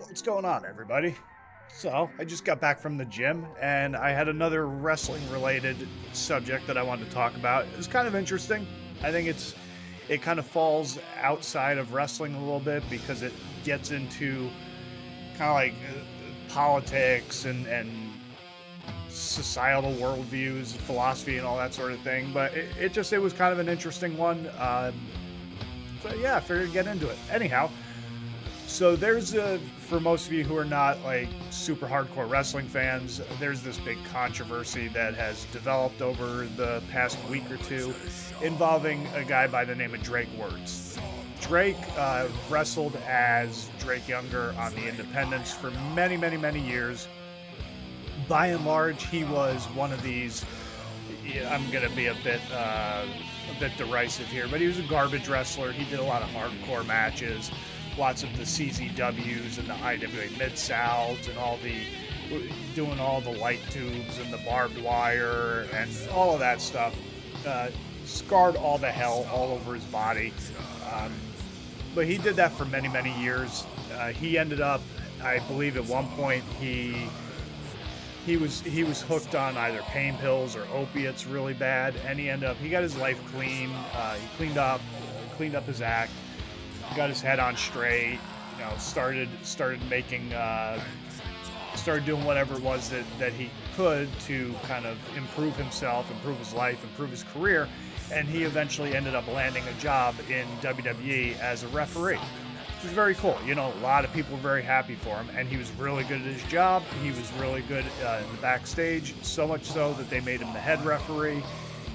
What's going on, everybody? So, I just got back from the gym and I had another wrestling related subject that I wanted to talk about. It's kind of interesting. I think it kind of falls outside of wrestling a little bit because it gets into kind of like politics and societal worldviews, philosophy, and all that sort of thing. But it was kind of an interesting one. So yeah, I figured to get into it. Anyhow, so for most of you who are not like super hardcore wrestling fans, there's this big controversy that has developed over the past week or two involving a guy by the name of Drake Wuertz. Drake wrestled as Drake Younger on the Independents for many, many, many years. By and large, he was one of these. I'm gonna be a bit derisive here, but he was a garbage wrestler. He did a lot of hardcore matches, lots of the CZWs and the IWA Mid-Souths and doing all the light tubes and the barbed wire and all of that stuff. Scarred all the hell all over his body. But he did that for many, many years. He ended up, I believe at one point, he was hooked on either pain pills or opiates really bad, and he got his life clean. He cleaned up his act, got his head on straight, started doing whatever it was that he could to kind of improve himself, improve his life, improve his career, and he eventually ended up landing a job in WWE as a referee. Which was very cool. A lot of people were very happy for him, and he was really good at his job. He was really good in the backstage, so much so that they made him the head referee,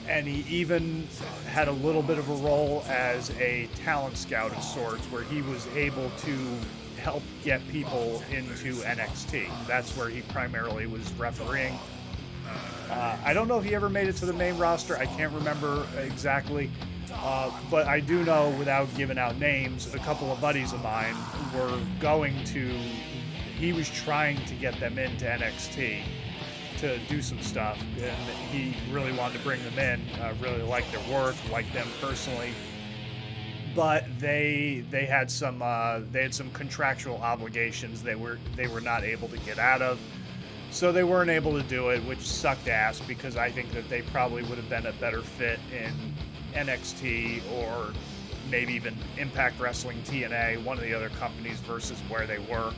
and he even had a little bit of a role as a talent scout of sorts, where he was able to help get people into NXT. That's where he primarily was refereeing. I don't know if he ever made it to the main roster. I can't remember exactly. But I do know, without giving out names, a couple of buddies of mine he was trying to get them into NXT to do some stuff, and he really wanted to bring them in, really liked their work, liked them personally. But they had some contractual obligations they were not able to get out of. So they weren't able to do it, which sucked ass, because I think that they probably would have been a better fit in NXT or maybe even Impact Wrestling TNA, one of the other companies, versus where they were.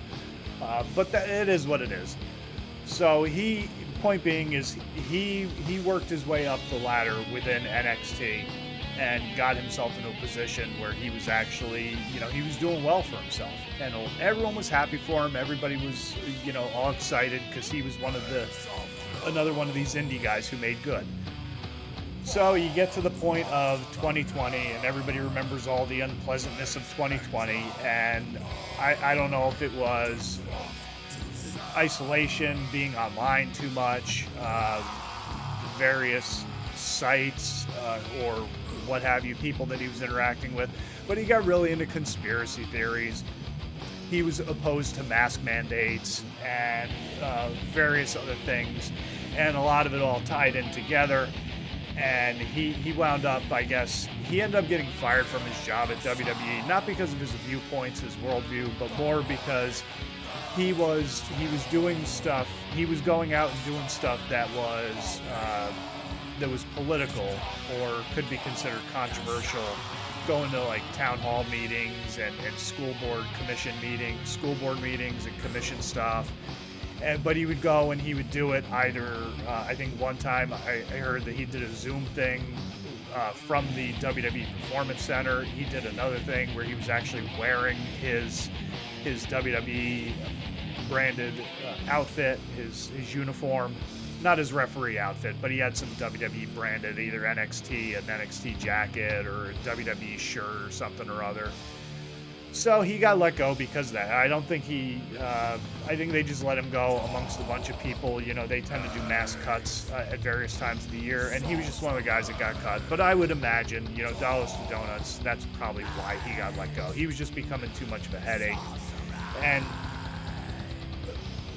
But it is what it is. So point being is he worked his way up the ladder within NXT and got himself into a position where he was actually, he was doing well for himself. And everyone was happy for him. Everybody was, all excited because he was another one of these indie guys who made good. So you get to the point of 2020, and everybody remembers all the unpleasantness of 2020. And I don't know if it was isolation, being online too much, various sites, or what have you, people that he was interacting with. But he got really into conspiracy theories. He was opposed to mask mandates and various other things. And a lot of it all tied in together. And he wound up, I guess, he ended up getting fired from his job at WWE, not because of his viewpoints, his worldview, but more because he was doing stuff, he was going out and doing stuff that was political or could be considered controversial, going to like town hall meetings and school board meetings and commission stuff. But he would go and he would do it either, I think one time I heard that he did a Zoom thing from the WWE Performance Center. He did another thing where he was actually wearing his WWE branded outfit, his uniform, not his referee outfit, but he had some WWE branded, either an NXT jacket or a WWE shirt or something or other. So he got let go because of that. I don't think I think they just let him go amongst a bunch of people. They tend to do mass cuts at various times of the year, and he was just one of the guys that got cut. But I would imagine, dollars to donuts, that's probably why he got let go. He was just becoming too much of a headache. And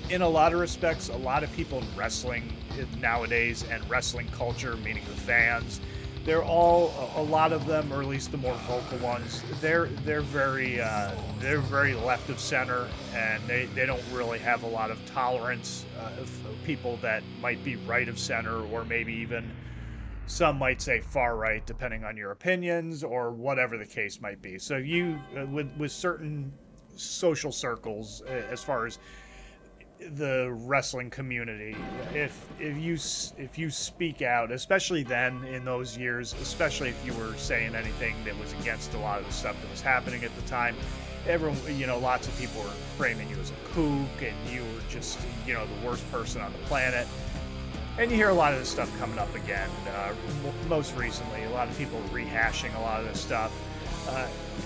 in a lot of respects, a lot of people in wrestling nowadays and wrestling culture, meaning the fans, they're all, a lot of them, or at least the more vocal ones, they're very left of center, and they don't really have a lot of tolerance of people that might be right of center, or maybe even some might say far right, depending on your opinions or whatever the case might be. So you, with certain social circles, as far as the wrestling community, if you speak out, especially then in those years, especially if you were saying anything that was against a lot of the stuff that was happening at the time, everyone, lots of people were framing you as a kook, and you were just, the worst person on the planet. And you hear a lot of this stuff coming up again. Most recently, a lot of people rehashing a lot of this stuff.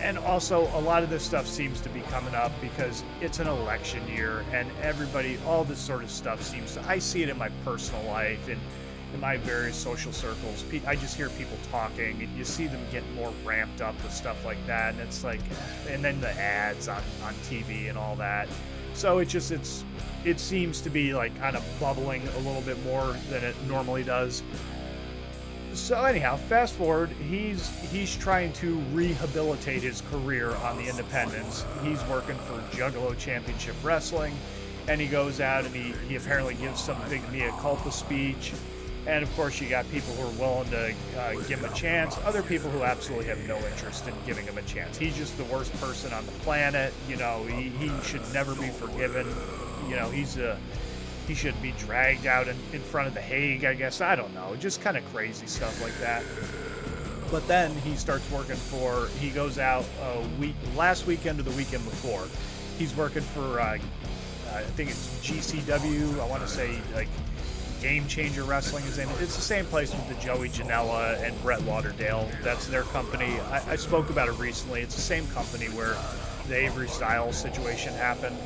And also, a lot of this stuff seems to be coming up because it's an election year, and everybody, all this sort of stuff seems to, I see it in my personal life and in my various social circles. I just hear people talking, and you see them getting more ramped up with stuff like that, and it's like, and then the ads on TV and all that. So it seems to be like kind of bubbling a little bit more than it normally does. So anyhow, fast forward, he's trying to rehabilitate his career on the independents. He's working for Juggalo Championship Wrestling, and he goes out and he apparently gives some big mea culpa speech. And of course, you got people who are willing to give him a chance, other people who absolutely have no interest in giving him a chance. He's just the worst person on the planet. He should never be forgiven. He should be dragged out in front of the Hague, I guess. I don't know. Just kind of crazy stuff like that. But then he starts working he goes out last weekend or the weekend before. He's working for, I think it's GCW. I want to say, like, Game Changer Wrestling is in it. It's the same place with the Joey Janela and Brett Lauderdale. That's their company. I spoke about it recently. It's the same company where the Avery Styles situation happened.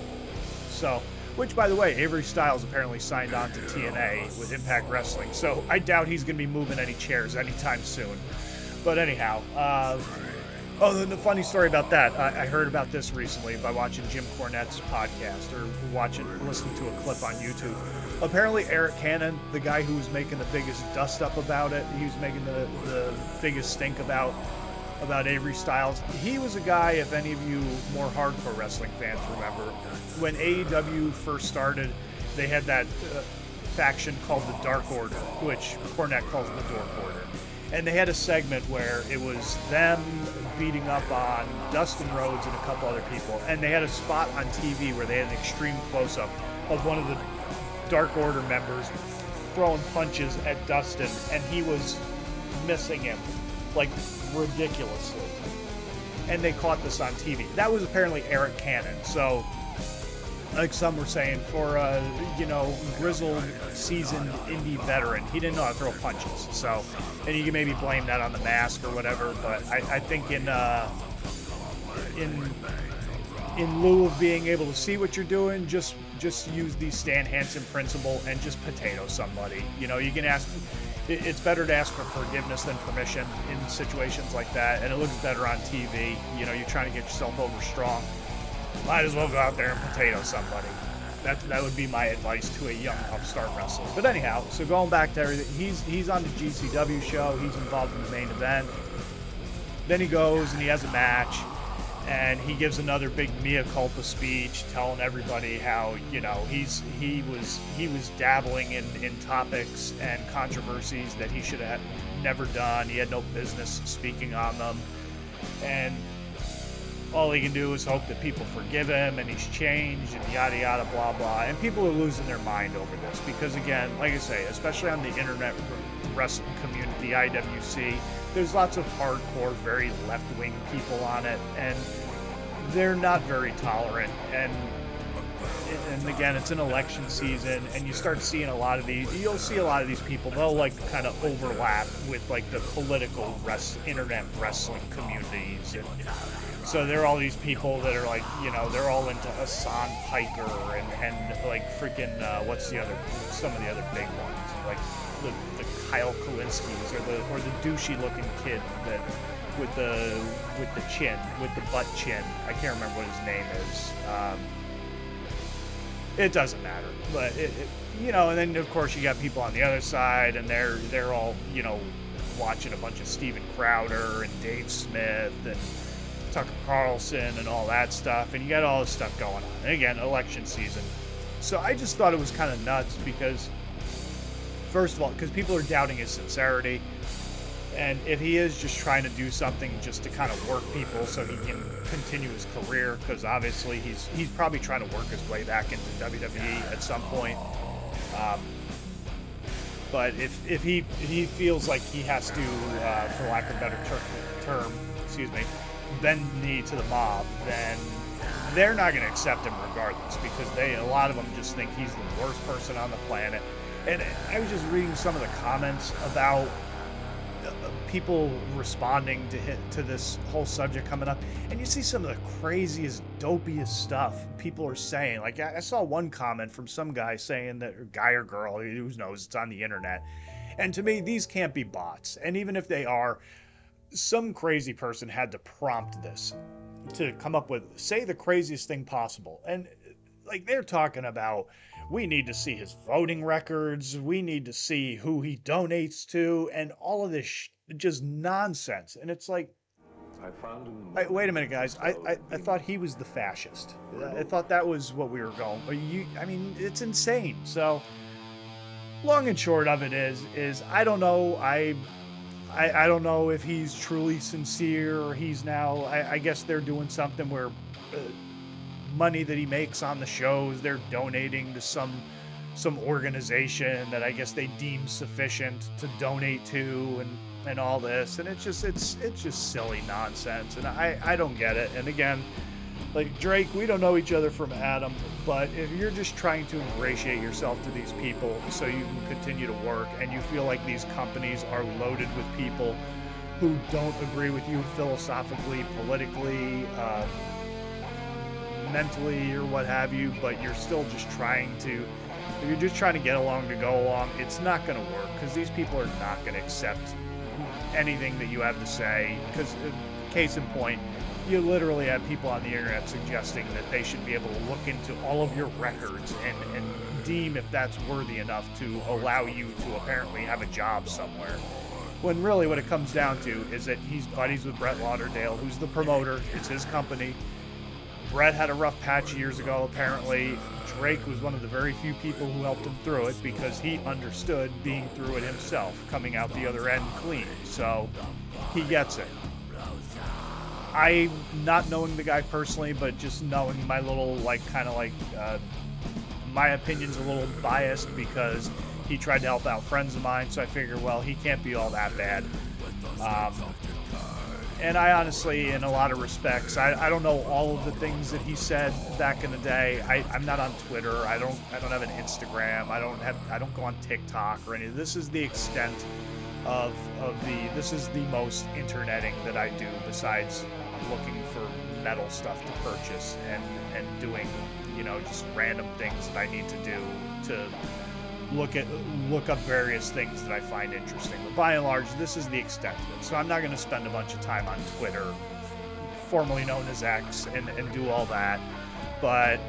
So, which, by the way, Avery Styles apparently signed on to TNA with Impact Wrestling. So I doubt he's going to be moving any chairs anytime soon. But anyhow, then the funny story about that, I heard about this recently by watching Jim Cornette's podcast or listening to a clip on YouTube. Apparently Eric Cannon, the guy who was making the biggest dust up about it, he was making the biggest stink about Avery Styles. He was a guy, if any of you more hardcore wrestling fans remember, when AEW first started, they had that faction called the Dark Order, which Cornette calls the Dork Order. And they had a segment where it was them beating up on Dustin Rhodes and a couple other people. And they had a spot on TV where they had an extreme close-up of one of the Dark Order members throwing punches at Dustin, and he was missing him, like, ridiculously. And they caught this on TV. That was apparently Eric Cannon. So, like some were saying, for a grizzled, seasoned indie veteran, he didn't know how to throw punches. So, and you can maybe blame that on the mask or whatever. But I think in lieu of being able to see what you're doing, just use the Stan Hansen principle and just potato somebody. You can ask. It's better to ask for forgiveness than permission in situations like that, and it looks better on TV. You're trying to get yourself over strong. Might as well go out there and potato somebody. That would be my advice to a young upstart wrestler. But anyhow, so going back to everything, he's on the GCW show. He's involved in the main event. Then he goes and he has a match, and he gives another big mea culpa speech, telling everybody how he was dabbling in topics and controversies that he should have never done. He had no business speaking on them, and all he can do is hope that people forgive him and he's changed and yada yada blah blah. And people are losing their mind over this because, again, like I say, especially on the internet wrestling community, IWC, there's lots of hardcore, very left-wing people on it, and they're not very tolerant. And again, it's an election season, and you start seeing you'll see a lot of these people, they'll like kind of overlap with like the political internet wrestling communities. And so there are all these people that are like, they're all into Hassan Piker and like freaking, some of the other big ones, like the Kyle Kalinskis or the douchey looking kid that with the butt chin. I can't remember what his name is. It doesn't matter, but and then of course you got people on the other side, and they're all watching a bunch of Steven Crowder and Dave Smith and Tucker Carlson and all that stuff, and you got all this stuff going on. And again, election season. So I just thought it was kind of nuts because, first of all, because people are doubting his sincerity. And if he is just trying to do something just to kind of work people so he can continue his career, because obviously he's probably trying to work his way back into WWE at some point. But if he feels like he has to, for lack of a better term, bend the knee to the mob, then they're not going to accept him regardless, because a lot of them just think he's the worst person on the planet. And I was just reading some of the comments about people responding to this whole subject coming up, and you see some of the craziest, dopiest stuff people are saying. Like, I saw one comment from some guy saying that, or guy or girl, who knows, it's on the internet, and to me, these can't be bots. And even if they are, some crazy person had to prompt this to come up with, say the craziest thing possible. And like, they're talking about, we need to see his voting records, we need to see who he donates to, and all of this just nonsense. And it's like, wait a minute, guys. I thought he was the fascist. I thought that was what we were going. I mean, it's insane. So, long and short of it is I don't know. I don't know if he's truly sincere, or he's now. I guess they're doing something where money that he makes on the shows, they're donating to some organization that I guess they deem sufficient to donate to, and all this, and it's just silly nonsense, and I don't get it. And again, like Drake, we don't know each other from Adam, but if you're just trying to ingratiate yourself to these people so you can continue to work, and you feel like these companies are loaded with people who don't agree with you philosophically, politically, mentally, or what have you, but you're still just trying to, if you're just trying to get along to go along, it's not going to work, because these people are not going to accept anything that you have to say. Because case in point, you literally have people on the internet suggesting that they should be able to look into all of your records and deem if that's worthy enough to allow you to apparently have a job somewhere, when really what it comes down to is that he's buddies with Brett Lauderdale, who's the promoter. It's his company. Brett had a rough patch years ago, apparently. Drake was one of the very few people who helped him through it, because he understood being through it himself, coming out the other end clean. So he gets it. I, not knowing the guy personally, but just knowing my little, my opinion's a little biased because he tried to help out friends of mine, so I figure, well, he can't be all that bad. And I honestly, in a lot of respects, I don't know all of the things that he said back in the day. I'm not on Twitter. I don't have an Instagram. I don't go on TikTok or any. This is the extent of this is the most interneting that I do, besides looking for metal stuff to purchase and doing, just random things that I need to do to look up various things that I find interesting. But by and large, this is the extent of it. So I'm not going to spend a bunch of time on Twitter, formerly known as X, and do all that. But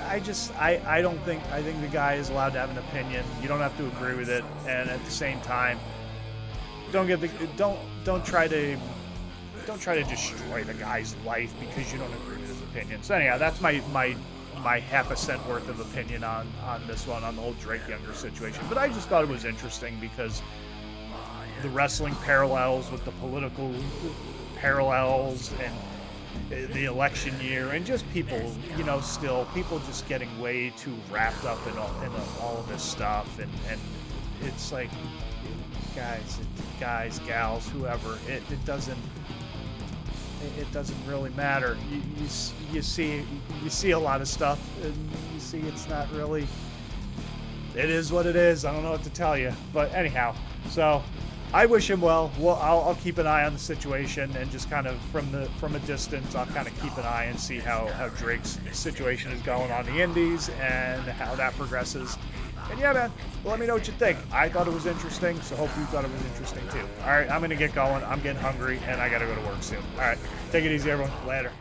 I think the guy is allowed to have an opinion. You don't have to agree with it, and at the same time, don't try to destroy the guy's life because you don't agree with his opinion. So anyhow, that's my half a cent worth of opinion on this one, on the whole Drake Younger situation. But I just thought it was interesting because the wrestling parallels with the political parallels and the election year, and just people, still people just getting way too wrapped up in all of this stuff, and it's like, guys, gals, whoever, it doesn't really matter. You see a lot of stuff, and you see it's not really. It is what it is. I don't know what to tell you, but anyhow. So I wish him well. I'll keep an eye on the situation, and just kind of from a distance, I'll kind of keep an eye and see how Drake's situation is going on the indies and how that progresses. And yeah, man, let me know what you think. I thought it was interesting, so hope you thought it was interesting too. All right, I'm going to get going. I'm getting hungry, and I got to go to work soon. All right, take it easy, everyone. Later.